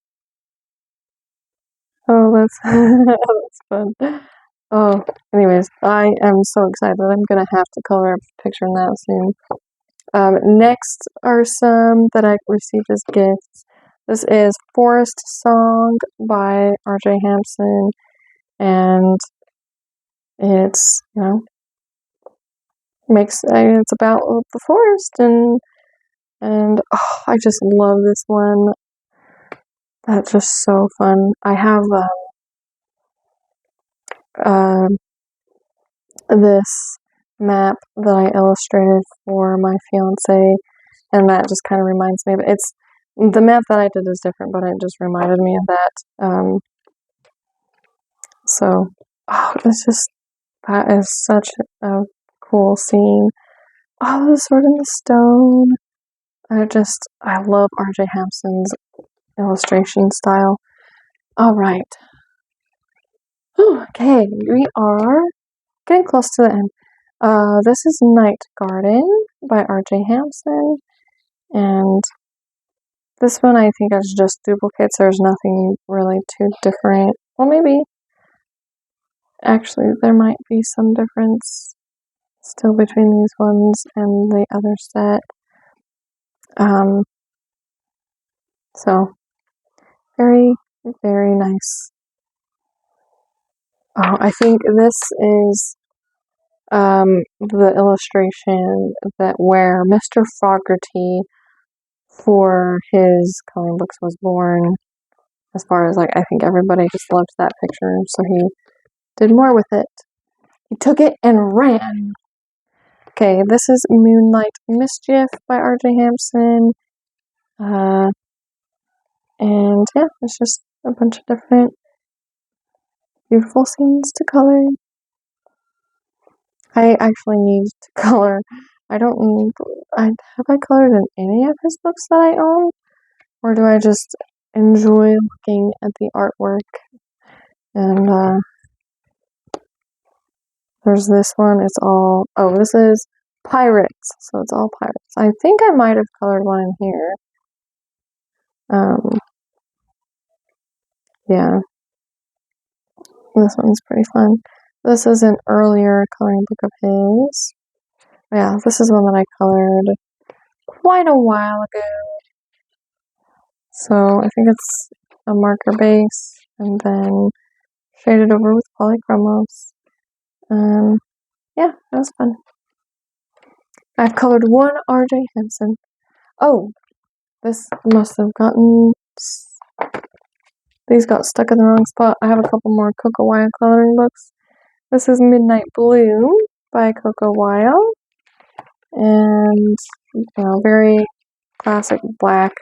Oh, that's that's fun. Oh, anyways, I am so excited. I'm gonna have to color a picture in that soon. Next are some that I received as gifts. This is Forest Song by R.J. Hampson, and it's, it's about the forest, and oh, I just love this one. That's just so fun. I have this map that I illustrated for my fiance, and that just kind of reminds me of it. It's the map that I did is different, but it just reminded me of that. So, oh, it's just, that is such a cool scene. Oh, the Sword in the Stone. I love R.J. Hampson's illustration style. All right. Okay, we are getting close to the end. This is Night Garden by R.J. Hampson, and this one I think is just duplicates. There's nothing really too different. Well, maybe. Actually, there might be some difference still between these ones and the other set. So, very, very nice. Oh, I think this is the illustration that where Mr. Fogarty for his coloring books was born. As far as, like, I think everybody just loved that picture, so he did more with it. He took it and ran. Okay, this is Moonlight Mischief by R.J. Hampson. And yeah, it's just a bunch of different beautiful scenes to color. I actually need to color. Have I colored in any of his books that I own? Or do I just enjoy looking at the artwork? And there's this one, this is Pirates, so it's all pirates. I think I might have colored one in here. Yeah. This one's pretty fun. This is an earlier coloring book of his. Yeah, this is one that I colored quite a while ago. So I think it's a marker base and then shaded over with polychromos. Yeah, that was fun. I've colored one R.J. Hampson. Oh, this must have these got stuck in the wrong spot. I have a couple more Coco Waya coloring books. This is Midnight Blue by Coco Weil. And, very classic black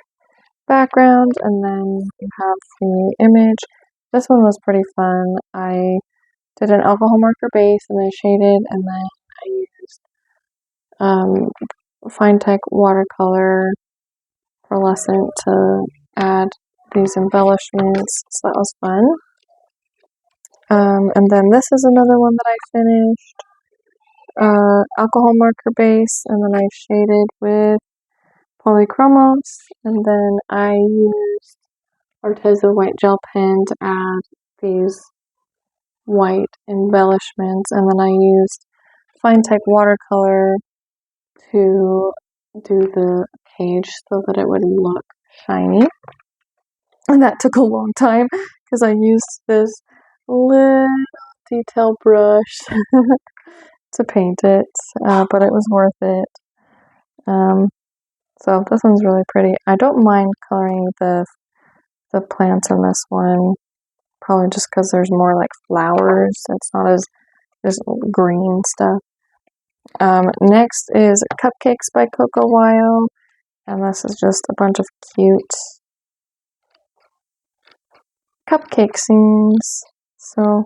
background, and then you have the image. This one was pretty fun. I did an alcohol marker base and then shaded, and then I used Finetec watercolor pearlescent to add these embellishments, so that was fun. And then this is another one that I finished. Alcohol marker base, and then I shaded with polychromos, and then I used Arteza white gel pen to add these white embellishments, and then I used Finetec watercolor to do the page so that it would look shiny. And that took a long time because I used this little detail brush to paint it, but it was worth it. So this one's really pretty. I don't mind coloring the plants in this one, probably just because there's more like flowers. It's not as there's green stuff. Next is Cupcakes by Coco Weil, and this is just a bunch of cute cupcake scenes. So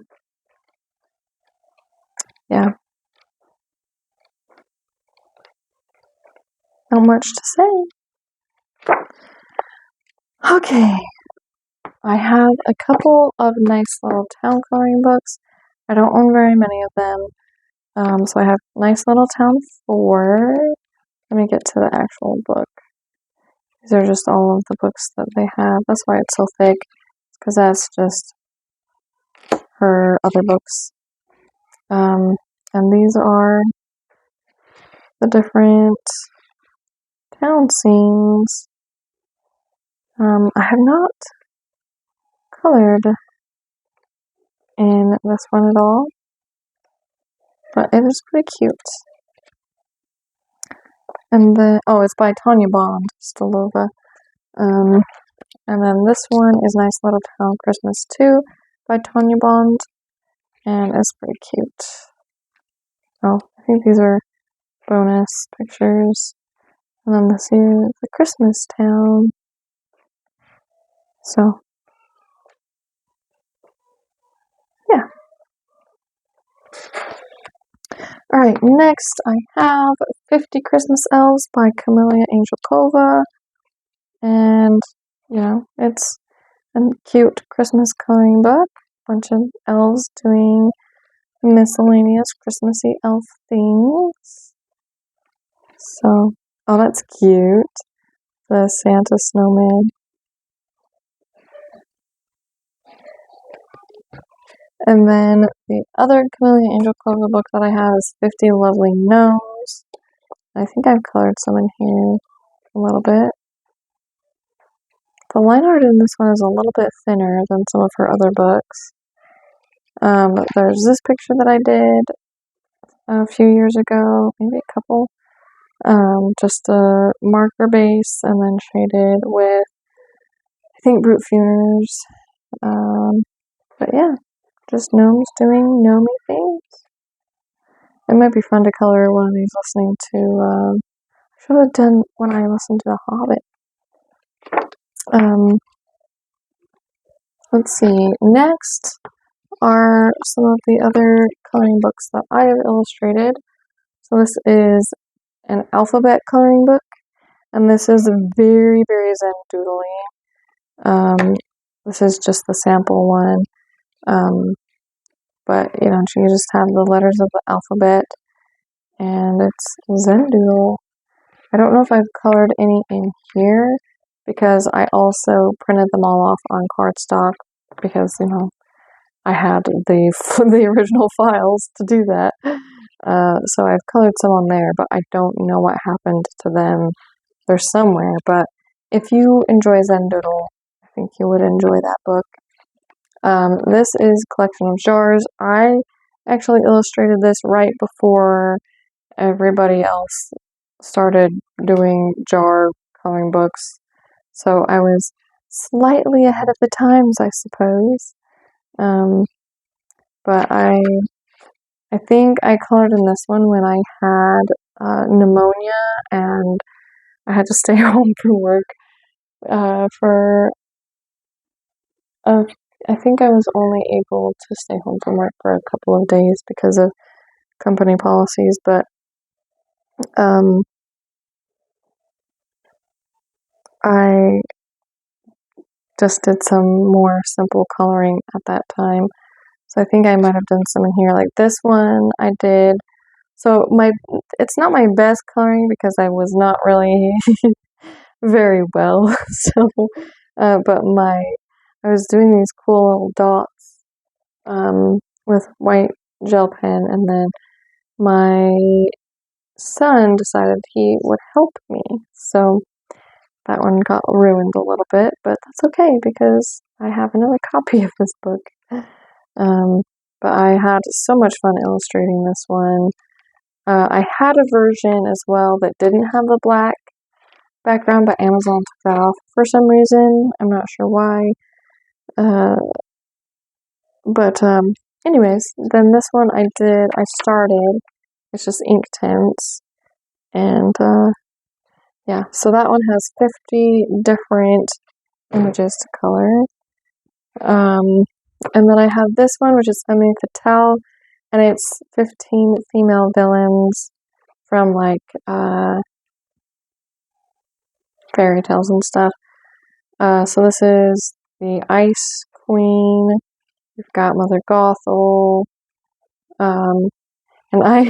yeah, not much to say. Okay, I have a couple of nice little town coloring books. I don't own very many of them. So I have Nice Little Town 4. Let me get to the actual book. These are just all of the books that they have. That's why it's so thick, because that's just her other books. And these are the different town scenes. I have not colored in this one at all, but it is pretty cute. And then, it's by Tanya Bond, Stilova. And then this one is Nice Little Town Christmas 2 by Tanya Bond, and it's pretty cute. Oh, I think these are bonus pictures. And then this is the Christmas Town. So, yeah. Alright, next I have 50 Christmas Elves by Camelia Angelkova. And, it's a cute Christmas coloring book. Bunch of elves doing miscellaneous Christmassy elf things. So, oh, that's cute. The Santa snowman. And then the other Camelia Angelkova book that I have is 50 Lovely Gnomes. I think I've colored some in here a little bit. The line art in this one is a little bit thinner than some of her other books. But there's this picture that I did a few years ago, maybe a couple. Just a marker base and then shaded with, I think, Brute Funers. But yeah, just gnomes doing gnomey things. It might be fun to color one of these listening to, I should have done when I listened to The Hobbit. Let's see, next are some of the other coloring books that I have illustrated. So this is an alphabet coloring book, and this is very, very Zen doodly. This is just the sample one. But, you just have the letters of the alphabet, and it's Zen doodle. I don't know if I've colored any in here, because I also printed them all off on cardstock, because, I had the original files to do that. So I've colored some on there, but I don't know what happened to them. They're somewhere, but if you enjoy Zen Doodle, I think you would enjoy that book. This is Collection of Jars. I actually illustrated this right before everybody else started doing jar coloring books. So I was slightly ahead of the times, I suppose. But I I think I colored in this one when I had pneumonia and I had to stay home from work for I think I was only able to stay home from work for a couple of days because of company policies, but um, I just did some more simple coloring at that time. So I think I might have done some in here. Like this one I did. So it's not my best coloring because I was not really very well. So, but I was doing these cool little dots with white gel pen, and then my son decided he would help me. So that one got ruined a little bit, but that's okay because I have another copy of this book. Um, but I had so much fun illustrating this one. I had a version as well that didn't have the black background, but Amazon took that off for some reason. I'm not sure why. Uh, but anyways, then this one I started. It's just Inktense, and yeah, so that one has 50 different images to color. And then I have this one, which is Emily Patel, and it's 15 female villains from like fairy tales and stuff. So this is the Ice Queen. We've got Mother Gothel. And I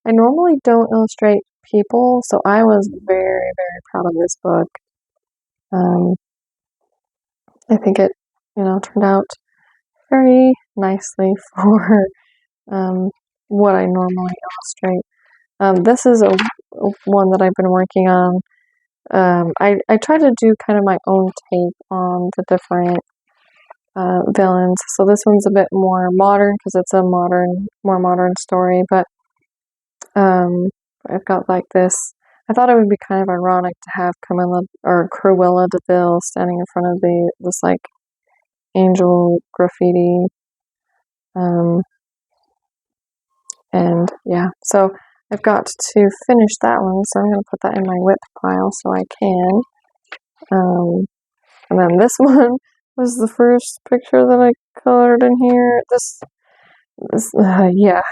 normally don't illustrate people, so I was very, very proud of this book. I think it, turned out very nicely for what I normally illustrate. This is a one that I've been working on. I try to do kind of my own take on the different villains. So this one's a bit more modern because it's a more modern story, but I've got like this. I thought it would be kind of ironic to have Cruella de Vil standing in front of this like angel graffiti. And yeah, so I've got to finish that one, so I'm going to put that in my whip pile so I can. And then this one was the first picture that I colored in here. Yeah.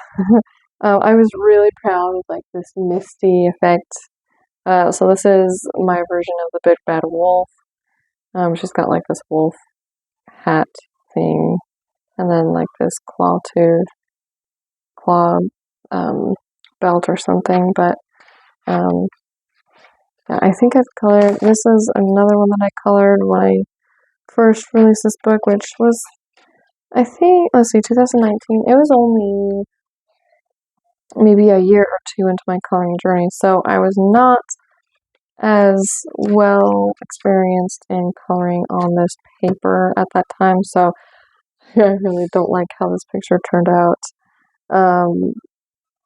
I was really proud of like this misty effect. So this is my version of the Big Bad Wolf. She's got like this wolf hat thing, and then like this claw belt or something. But yeah, I think I've colored. This is another one that I colored when I first released this book, which was, I think, let's see, 2019. It was only maybe a year or two into my coloring journey, so I was not as well experienced in coloring on this paper at that time, so I really don't like how this picture turned out.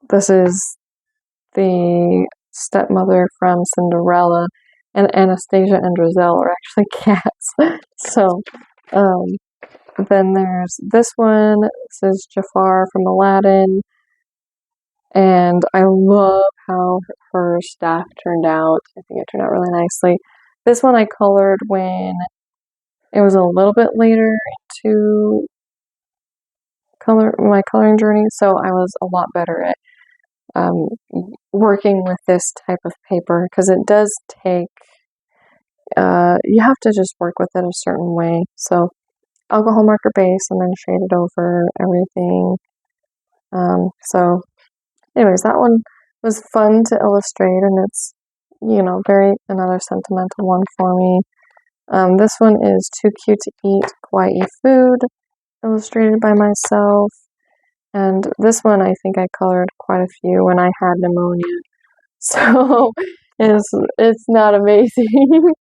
This is the stepmother from Cinderella, and Anastasia and Giselle are actually cats. So, then there's this one. This is Jafar from Aladdin. And I love how her staff turned out. I think it turned out really nicely. This one I colored when it was a little bit later into my coloring journey, so I was a lot better at working with this type of paper because it does take, you have to just work with it a certain way. So alcohol marker base and then shade it over everything. So anyways, that one was fun to illustrate, and it's, another sentimental one for me. This one is Too Cute to Eat Kawaii Food, illustrated by myself. And this one I think I colored quite a few when I had pneumonia. So it's not amazing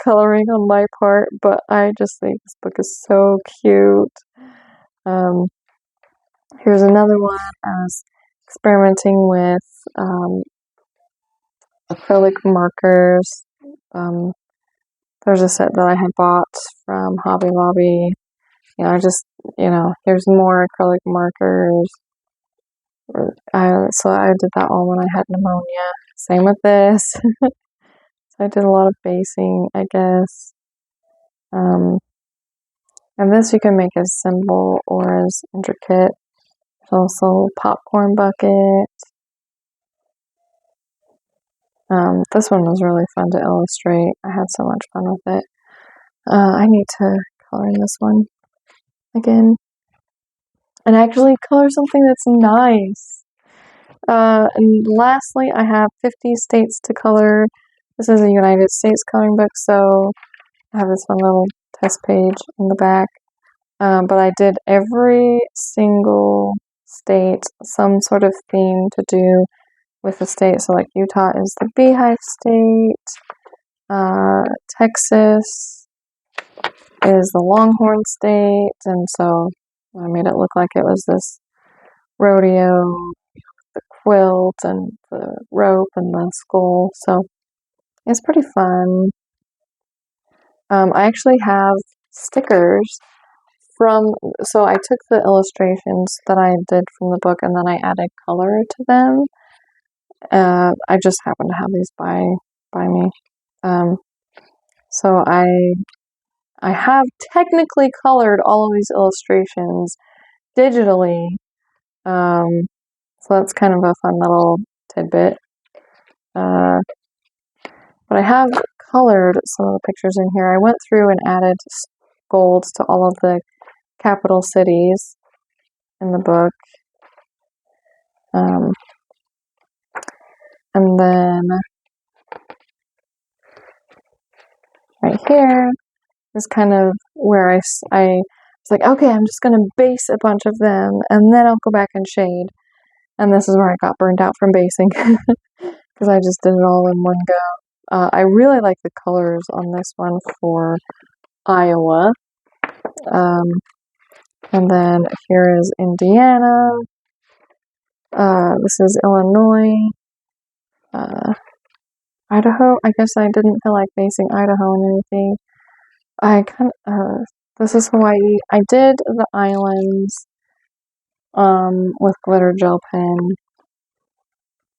coloring on my part, but I just think this book is so cute. Here's another one. I was experimenting with acrylic markers. There's a set that I had bought from Hobby Lobby. Here's more acrylic markers. So I did that all when I had pneumonia. Same with this. So I did a lot of basing, I guess. And this you can make as simple or as intricate. There's also popcorn bucket. This one was really fun to illustrate. I had so much fun with it. I need to color in this one again. And actually color something that's nice. And lastly, I have 50 states to color. This is a United States coloring book, so I have this one little test page in the back. But I did every single state, some sort of theme to do with the state. So like Utah is the Beehive State. Texas is the Longhorn State. And so I made it look like it was this rodeo, the quilt and the rope and the skull. So it's pretty fun. I actually have stickers so I took the illustrations that I did from the book and then I added color to them. I just happen to have these by me. So I have technically colored all of these illustrations digitally. So that's kind of a fun little tidbit. But I have colored some of the pictures in here. I went through and added golds to all of the capital cities in the book. And then right here is kind of where I was like, okay, I'm just going to base a bunch of them and then I'll go back and shade. And this is where I got burned out from basing because I just did it all in one go. I really like the colors on this one for Iowa. And then here is Indiana. This is Illinois. Idaho. I guess I didn't feel like basing Idaho and anything. This is Hawaii. I did the islands with glitter gel pen.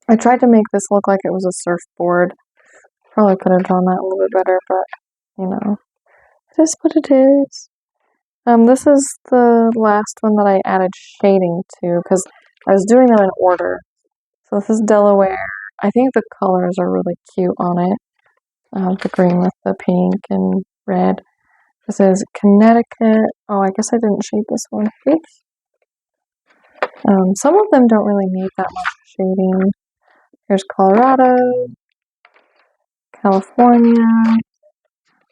I tried to make this look like it was a surfboard. Probably could have drawn that a little bit better, but you know, it is what it is. This is the last one that I added shading to because I was doing them in order. So this is Delaware. I think the colors are really cute on it. The green with the pink and red. This is Connecticut. Oh, I guess I didn't shade this one. Oops. Some of them don't really need that much shading. Here's Colorado, California,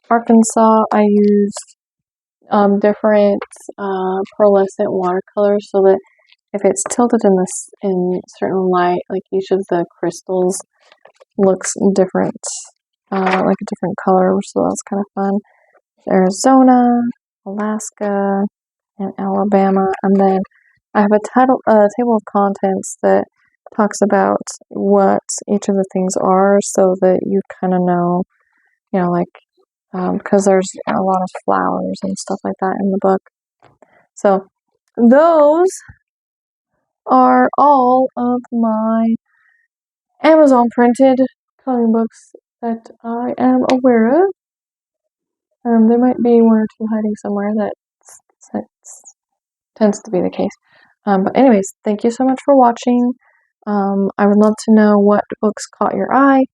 Arkansas. I used different pearlescent watercolors so that if it's tilted in certain light, like each of the crystals looks different, like a different color, so that's kind of fun. Arizona, Alaska, and Alabama, and then I have a table of contents that talks about what each of the things are, so that you kind of know, like because there's a lot of flowers and stuff like that in the book. So those are all of my Amazon printed coloring books that I am aware of. There might be one or two hiding somewhere that tends to be the case. But anyways, thank you so much for watching. I would love to know what books caught your eye.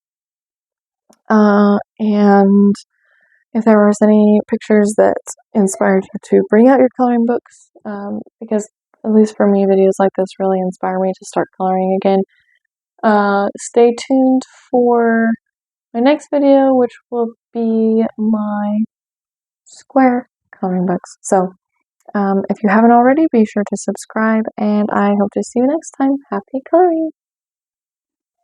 And if there was any pictures that inspired you to bring out your coloring books, because at least for me, videos like this really inspire me to start coloring again. Stay tuned for my next video, which will be my square coloring books. So if you haven't already, be sure to subscribe, and I hope to see you next time. Happy coloring!